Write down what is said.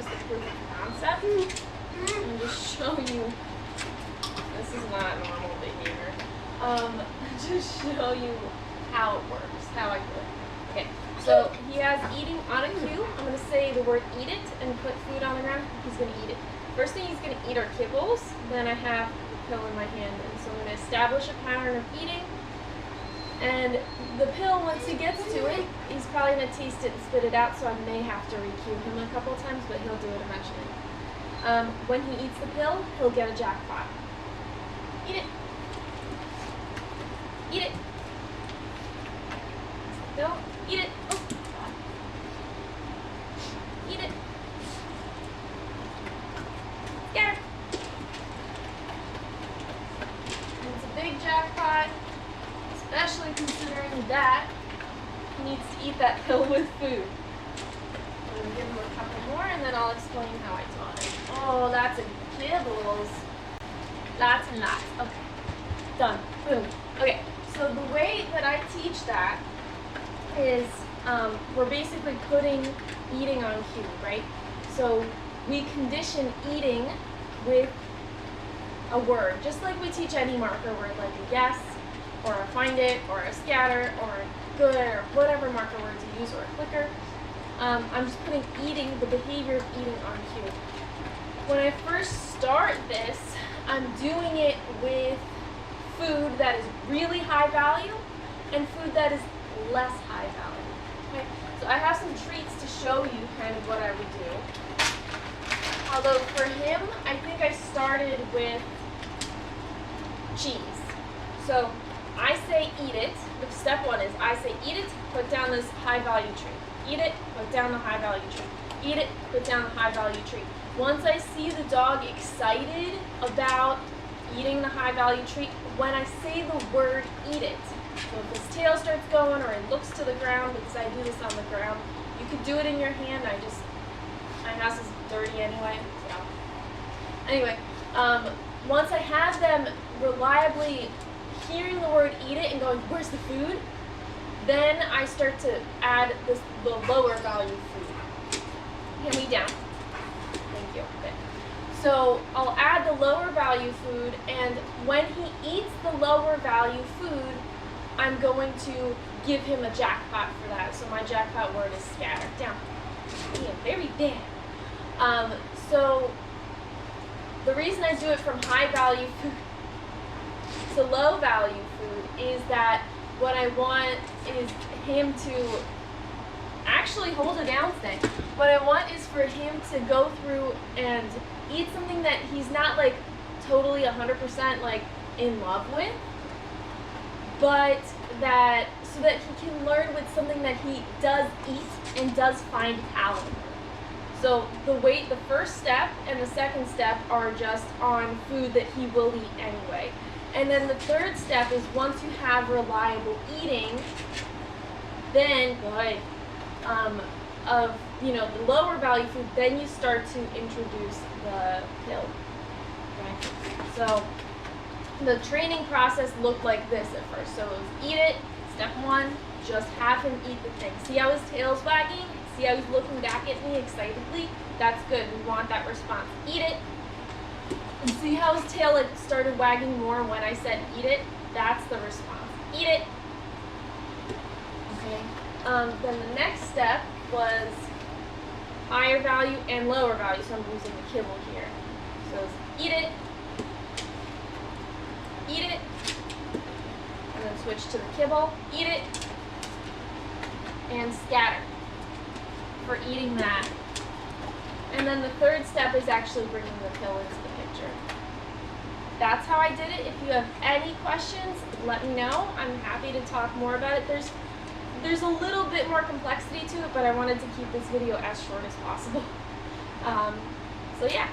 just a proof of concept and just show you. This is not normal behavior. Just show you how it works, how I do it. Okay, so he has eating on a cue. I'm going to say the word eat it and put food on the ground. He's going to eat it. First thing he's going to eat are kibbles. Then I have the pill in my hand. And so I'm going to establish a pattern of eating. And the pill, once he gets to it, he's probably going to taste it and spit it out, so I may have to re-cue him a couple times, but he'll do it eventually. When he eats the pill, he'll get a jackpot. Eat it. Eat it. No, eat it. Oh. Eat it. Scared. And it's a big jackpot, especially considering that he needs to eat that pill with food. I'm going to give him a couple more and then I'll explain how I taught it. Oh, lots of kibbles. Lots and lots. Okay. Done. Boom. Okay, so the way that I teach that is we're basically putting eating on cue, right? So we condition eating with a word, just like we teach any marker word, like a guess, or a find it, or a scatter, or a good, or whatever marker words you use, or a clicker. I'm just putting eating, the behavior of eating on cue. When I first start this, I'm doing it with food that is really high value and food that is less high value. Okay? So I have some treats to show you kind of what I would do. Although for him, I think I started with cheese. So I say eat it. Step one is I say eat it, put down this high value treat. Eat it, put down the high value treat. Eat it, put down the high value treat. Once I see the dog excited about eating the high value treat, when I say the word eat it, so if his tail starts going or it looks to the ground, because I do this on the ground, you could do it in your hand. My house is dirty anyway. So. Anyway, once I have them reliably hearing the word eat it and going, where's the food? Then I start to add the lower value food. Hand me down. Thank you. Okay. So I'll add the lower value food, and when he eats the lower value food, I'm going to give him a jackpot for that. So my jackpot word is scatter. Down. Yeah, very bad. So the reason I do it from high value food to low value food is that what I want is him to actually hold it down today. What I want is for him to go through and eat something that he's not like totally 100% like in love with, but that so that he can learn with something that he does eat and does find palatable. So the first step and the second step are just on food that he will eat anyway. And then the third step is once you have reliable eating, then of the lower value food, then you start to introduce the pill. Okay? So the training process looked like this at first. So it was eat it, step one, just have him eat the thing. See how his tail's wagging? See how he's looking back at me excitedly? That's good. We want that response. Eat it. And see how his tail started wagging more when I said eat it? That's the response. Eat it. Okay. Then the next step was higher value and lower value. So I'm using the kibble here. So it's eat it. Eat it. And then switch to the kibble. Eat it. And scatter for eating that. And then the third step is actually bringing the pill into the picture. That's how I did it. If you have any questions, let me know. I'm happy to talk more about it. There's a little bit more complexity to it, but I wanted to keep this video as short as possible. So yeah.